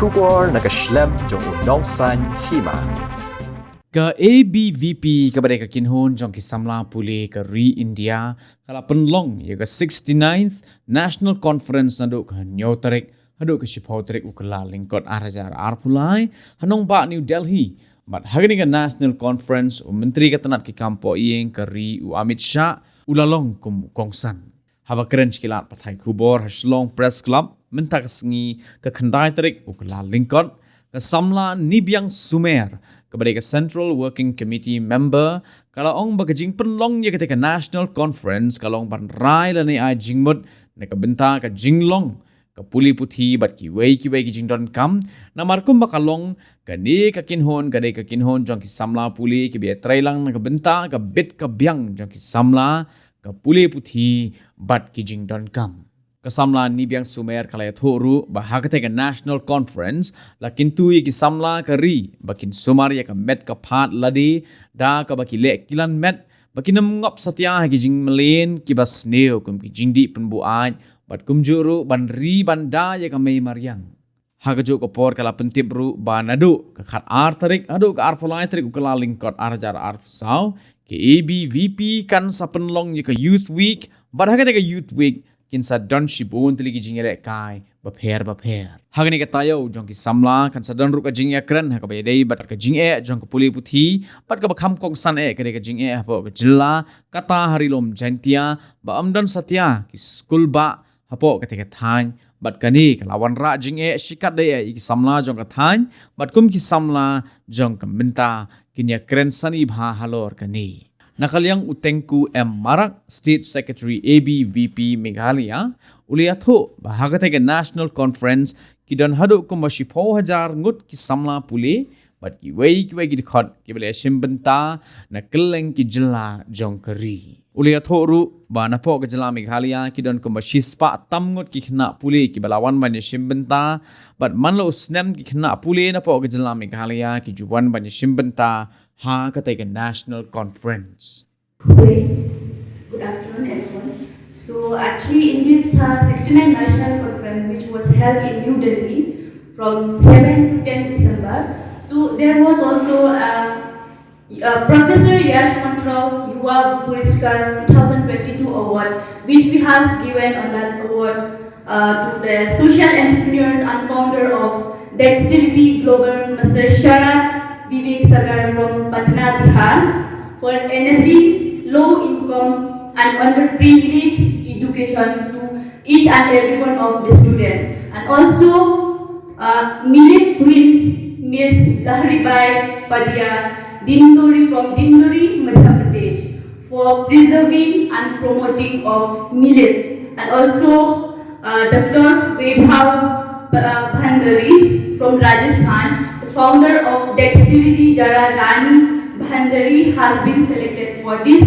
Kubor nakaslem jong unongsan Hima. Ka Abvp ka badai ka kinhon jong ki Samla puli ka India kala penlong ya ka 69th National Conference nado ka Nyotarik hado ka Shiphotarik ukala lingkot arajar arpulai hanong ba New Delhi mat hagani ka National Conference menteri ka tanat ki kampo ieng ka u Amit Shah ulalong kum kongsan haba keren kilat pathai kubor haslong press club mentak sengi ka khandai tarik ukala lingkot ka Samla Nibyang Sumer kepada ke Central Working Committee member kalau ong bagajing penlong ya ketika National Conference kalau ong ban rai la ni ai jingmut na ka benta ka jinglong ka puli puthi bat ki wei ki jingdon kam na markum bakalong ka ni ka kinhon jong ki Samla puli ki be trailang na ka benta ka bit ka byang jong ki Samla ka puli puthi bat ki jingdon kam Kasamla Nibyang Sumer kalaya thoru bahagate ka National Conference lakin tu ki Samla kari bakin sumar ya ka met ka phat ladi da ka baki le kilan met bakin ngop satya ki jing melen ki bas neo kum ki jingdi penbuai bat kum juru ban ri banda ya ka mei maryang hagajo ko por kala pentip ru banadu ka khat ar tarik adu ka ar folai tarik ukala lingkot arjar ar sau ke Abvp kan sapenlong ya ka Youth Week badhagate ka Youth Week kinsa don shibun tili ki jingere kai bapher hagani ka Taïew jong ki Samla kan sa don ru ka Jingïakren ha ka bedei bat ka jing'e jong ka puli puthi pat ka bakham kong san ka de ka jing'e Hapoh ka jilla kata harilom Jaiñtia ba amdan satya ki Skulbah Hapoh ka te ka thang bat kani ka lawan ra jing'e shikat de ki Samla jong ka thang bat kum ki Samla jong ka minta Jingïakren sani bha halor kani Nakaliang utengku Marak State Secretary Abvp Meghalaya uliatho bahagate ke National Conference ki don hado ko mashipo hajar ngut ki Samla pule bat ki wei ki dikhot ki bele shimbenta na keleng ki jilla jongkari uliatho ru bana po ke jilla Meghalaya ki don ko mashispa tam ngut ki khna pule ki balawan ban shimbenta bat manlo snem ki khna pule na po ke jilla Meghalaya ki juwan ban shimbenta ha ka take a national conference. Good afternoon everyone. So actually in this 69th National Conference which was held in New Delhi from 7 to 10 December, so there was also Professor Yash Mantrao Yuva Puriskar 2022 award which we has given on that award to the social entrepreneurs and founder of Dexterity Global Mr. Sharat Vivek Sagar from Patna, Bihar for enabling low-income and underprivileged education to each and every one of the students. And also Millet Queen Ms. Laharibai Padia Dindori from Dindori, Madhya Pradesh for preserving and promoting of millet. And also Dr. Vaibhav Bhandari from Rajasthan, founder of Dexterity Jara Rani Bhandari has been selected for this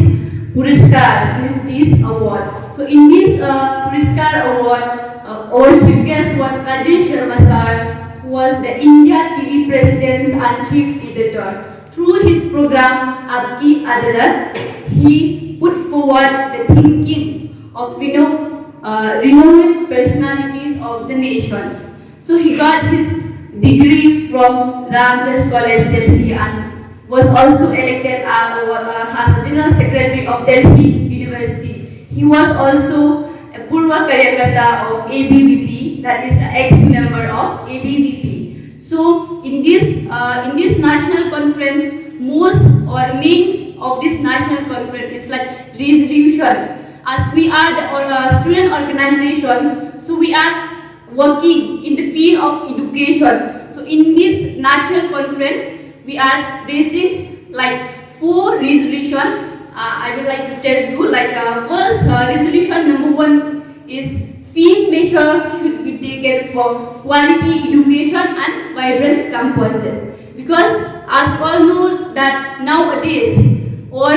Puriskar, this award. So in this Puriskar award, our chief guest was Rajesh Sharma sir, who was the India TV President and Chief Editor. Through his program Abki Adalat, he put forward the thinking of renowned personalities of the nation. So he got his degree from Ramjas College, Delhi, and was also elected as General Secretary of Delhi University. He was also a Purva Karyakarta of Abvp, that is an ex-member of Abvp. So in this national conference, most or main of this national conference is like resolution. As we are the student organization, so we are working in the field of education. So in this national conference, we are raising like 4 resolutions. I will like to tell you first resolution number 1 is field measure should be taken for quality education and vibrant campuses. Because as we all know that nowadays our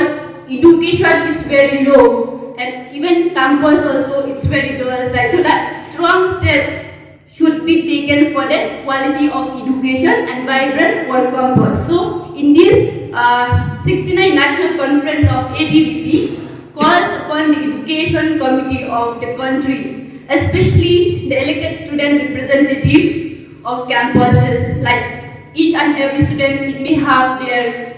education is very low and even campus also it's very dull. So that strong step should be taken for the quality of education and vibrant work campus. So in this 69th National Conference of Abvp calls upon the Education Committee of the country, especially the elected student representative of campuses, like each and every student it may have their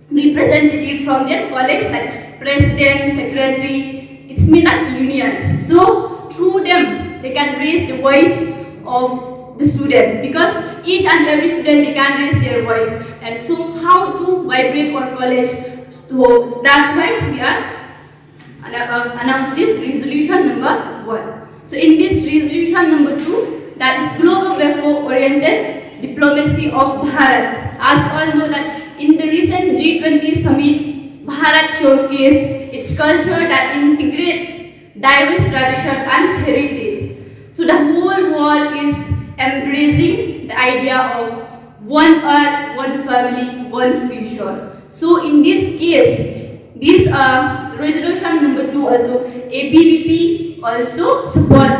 representative from their college, like president, secretary, it's mean like union. So through them they can raise the voice of the student, because each and every student they can raise their voice. And so how to vibrate our college, so that's why we are announce this resolution number 1. So in this resolution number 2, that is global welfare oriented diplomacy of Bharat. As we all know that in the recent G20 summit, Bharat showcased its culture that integrate diverse tradition and heritage. So the whole world is embracing the idea of one earth, one family, one future. So in this case, this resolution number 2 also, Abvp also support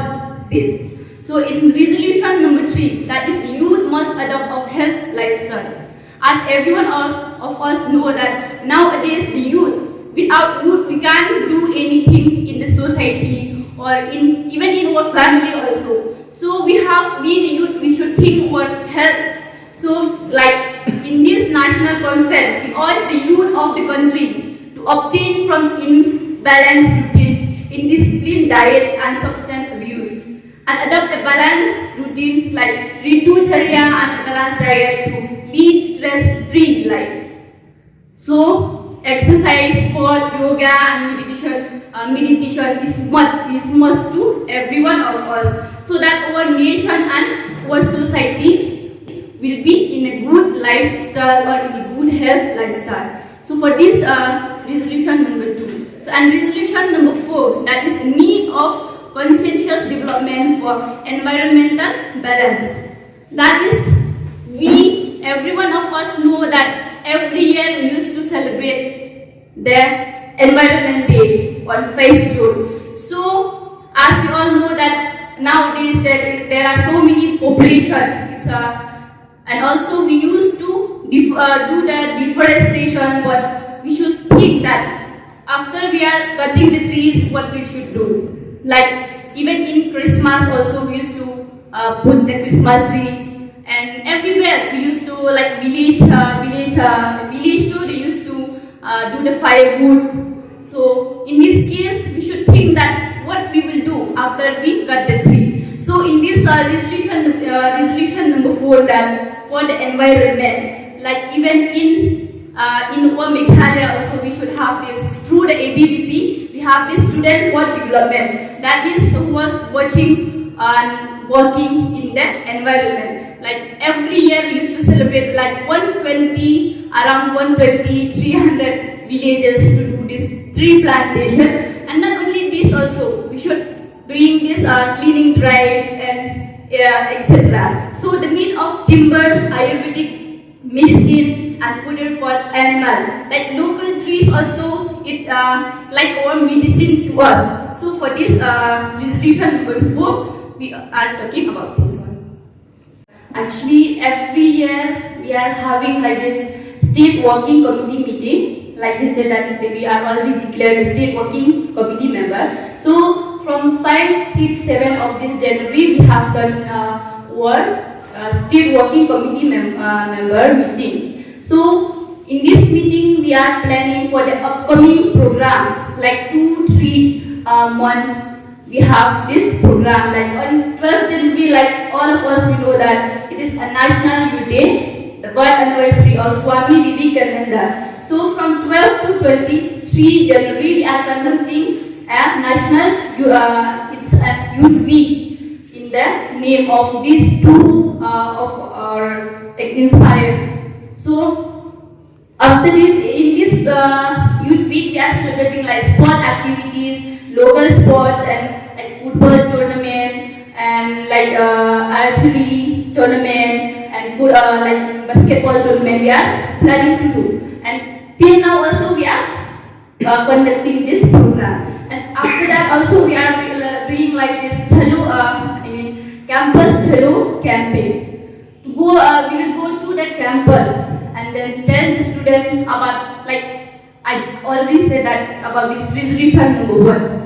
this. So in resolution number 3, that is the youth must adopt a health lifestyle. As everyone of us know that nowadays the youth, without youth we can't do anything in the society or even in our family also. So we the youth, we should think about health. So like in this national conference, we urge the youth of the country to obtain from imbalanced routine, indisciplined diet and substance abuse, and adopt a balanced routine like Ritujharya and a balanced diet to lead stress-free life. So exercise, sport, yoga and meditation is must to every one of us, so that our nation and our society will be in a good lifestyle or in a good health lifestyle. So for this resolution number 2. So and resolution number 4, that is the need of conscientious development for environmental balance. That is, every one of us know that every year we used to celebrate the Environment Day on 5th June. So as we all know that nowadays there are so many population. And also we used to do the deforestation, but we should think that after we are cutting the trees, what we should do. Like even in Christmas also we used to put the Christmas tree, and everywhere we used to like village too, they used to do the firewood. So in this case we should think that what we will do after we cut the tree. So in this resolution number 4, that for the environment, like even in our Meghalaya also we should have this, through the Abvp we have this student for development, that is who was watching and working in the environment. Like every year we used to celebrate like 300 villages to do this tree plantation. And not only this also, we should doing this cleaning drive and etc. So the need of timber, Ayurvedic medicine and food for animal, like local trees also, it like our medicine to us. So for this resolution number 4, we are talking about this one. Actually, every year we are having like this state working committee meeting. Like he said that we are already declared a state working committee member. So from 5, 6, 7 of this January, we have done our state working committee member meeting. So in this meeting, we are planning for the upcoming program, like 2-3 months. We have this program, like on 12th January, like all of us we know that it is a National Youth Day, the birth anniversary of Swami Vivekananda. So from 12 to 23 January, we are conducting a national, it's a youth week in the name of these two of our inspired. So after this, in this youth week, we are celebrating like sport activities, local sports and like football tournament and like archery tournament and like basketball tournament we are planning to do. And till now also we are conducting this program. And after that also we are doing like this campus Chalo campaign. To go, we will go to the campus and then tell the student about, like I already said that about this resolution number 1.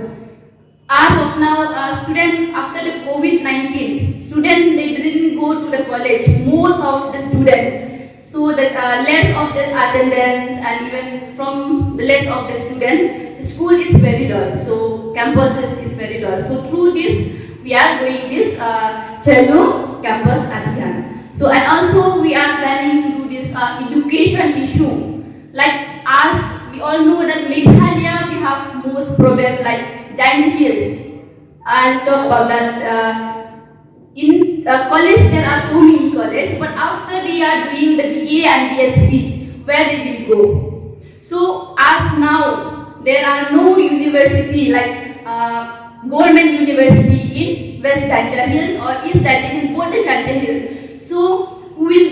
As of now, student after the COVID-19, student they didn't go to the college, most of the students, so that less of the attendance and even from the less of the student, the school is very dull. So campuses is very dull. So through this, we are doing this Chalo Campus Abhiyan. So and also we are planning to do this education issue. Like as we all know that Meghalaya we have most problem like giant hills. I'll talk about that. In college there are so many colleges, but after they are doing the BA and BSc, where they will go? So as now there are no university like government university in West Jaiñtia Hills or East Jaiñtia Hills, both the Jaiñtia Hills. So who will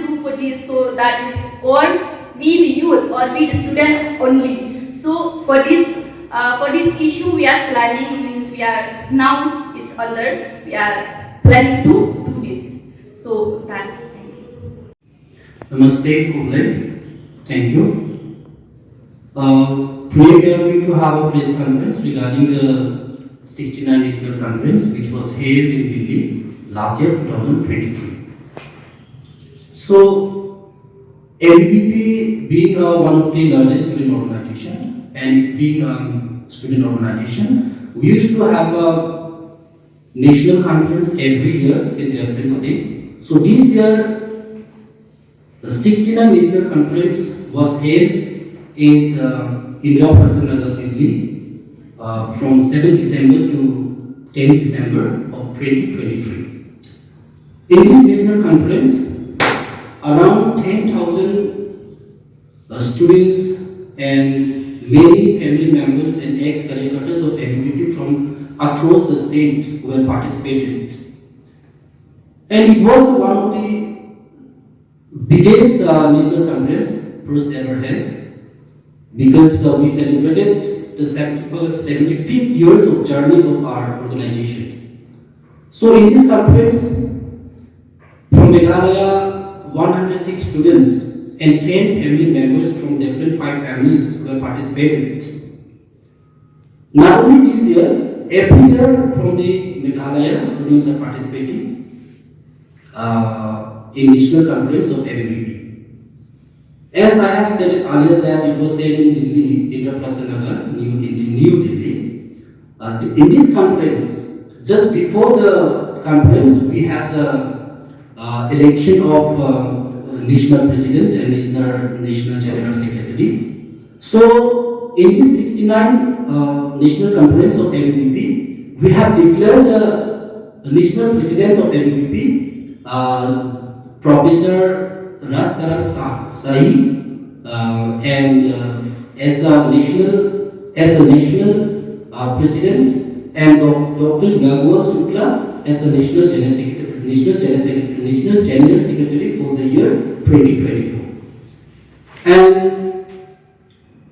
do for this? So that is all we the youth or we the student only. So for this issue we are planning, means we are now it's under, we are planning to do this. So that's, thank you. Namaste, Kuble. Thank you. Today we are going to have a press conference regarding the 69 National Conference which was held in Delhi last year 2023. So Abvp being one of the largest student organization and it's being a student organization, we used to have a national conference every year in different state. So this year the 69 National Conference was held in India Personal Delhi from 7 December to 10 December of 2023. In this national conference, around 10,000 students and many family members and ex-collectors of Abvp from across the state were participated. And it was one of the biggest national conference first ever held, because we celebrated the 75th years of journey of our organization. So in this conference, from Meghalaya, 106 students and 10 family members from different 5 families were participated. Not only this year, every year from the Meghalaya, students are participating in national conference of Abvp. As I have stated earlier that it was held in Delhi, Indraprastha in New Delhi. In this conference, just before the conference, we had election of national president and national general secretary. So in this 69 national conference of Abvp, we have declared the national president of Abvp, Professor Raj Sahi, and as a national president, and Dr. Yagwal Shukla as a national general secretary for the year 2024. And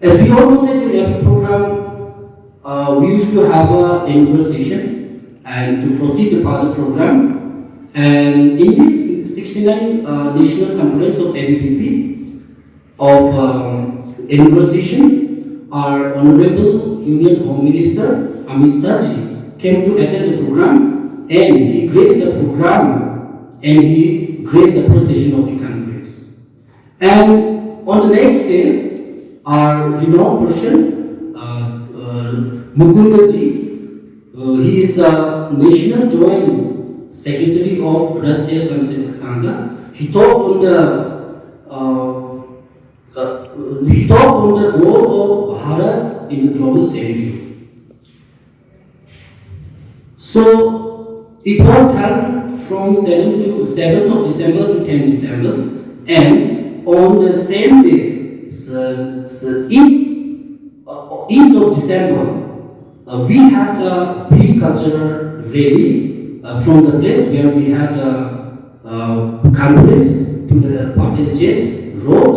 as we all know that in every program we used to have an annual session and to proceed the further program. And in this 69 National Conference of Abvp of annual session, our Honorable Union Home Minister Amit Sarji came to attend the program, and he graced the program and he graced the procession of the conference. And on the next day, our renowned person, Mukundaji, he is a National Joint Secretary of Rashtriya Swayansemak Sangha. He talked on the role of Bharat in the global security. So it was held from 7th of December to 10th December, and on the same day, 8th of December, we had a big cultural rally from the place where we had a conference to the Patel Chase Road,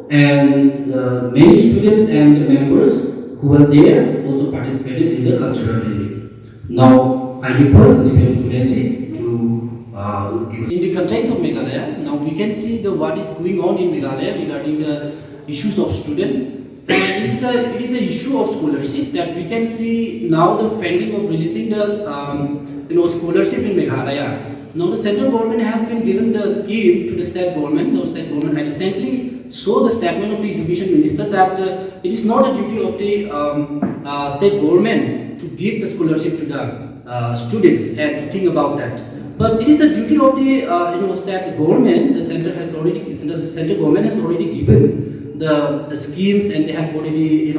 and many students and members who were there also participated in the cultural rally. Now I request Nibir Sureji to give. In the context of Meghalaya, now we can see what is going on in Meghalaya regarding the issues of student. And it is an issue of scholarship that we can see now the funding of releasing the scholarship in Meghalaya. Now the central government has been given the scheme to the state government. Now state government had recently saw the statement of the education minister that it is not a duty of the state government to give the scholarship to the students and to think about that. But it is a duty of the state government. The central government has already given the schemes, and they have already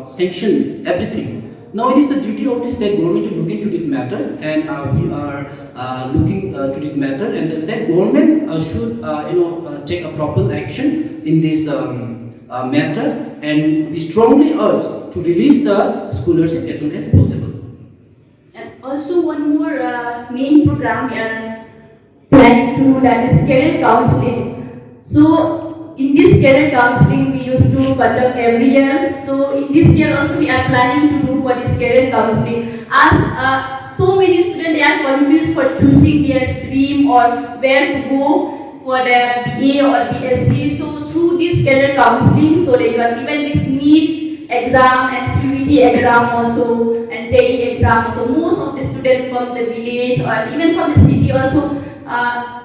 sanctioned everything. Now it is the duty of the state government to look into this matter, and we are looking to this matter, and the state government should take a proper action in this matter, and we strongly urge to release the scholarship as soon as possible. And also one more main program we are planning to do, that is career counseling. So in this career counseling we used to conduct every year. So in this year also we are planning to do for this career counseling, as so many students, they are confused for choosing their stream or where to go for their BA or BSc. So through this career counseling, so they can even this NEET exam and CUET exam also, and JEE exam. So most of the students from the village or even from the city also,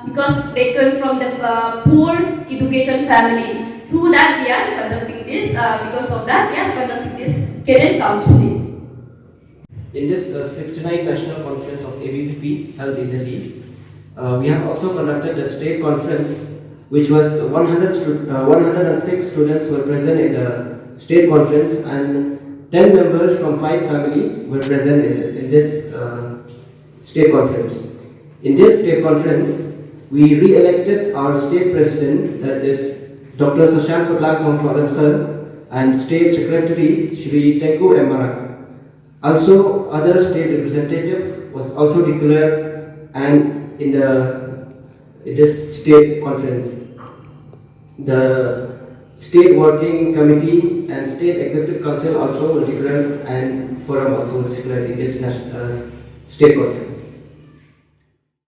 because they come from the poor education family. Through that we are conducting this, because of that we are conducting this career counseling. In this 69th National Conference of ABVP held in Delhi, we have also conducted a state conference, which was 106 students were present in the state conference, and 10 members from 5 families were present in this state conference. In this state conference, we re-elected our state president, that is Dr. Sashank Kotlang sir, and state secretary Shri Tengku Emarak. Also, other state representative was also declared, and in this state conference, the state working committee and state executive council also were declared, and forum also was declared in this state conference.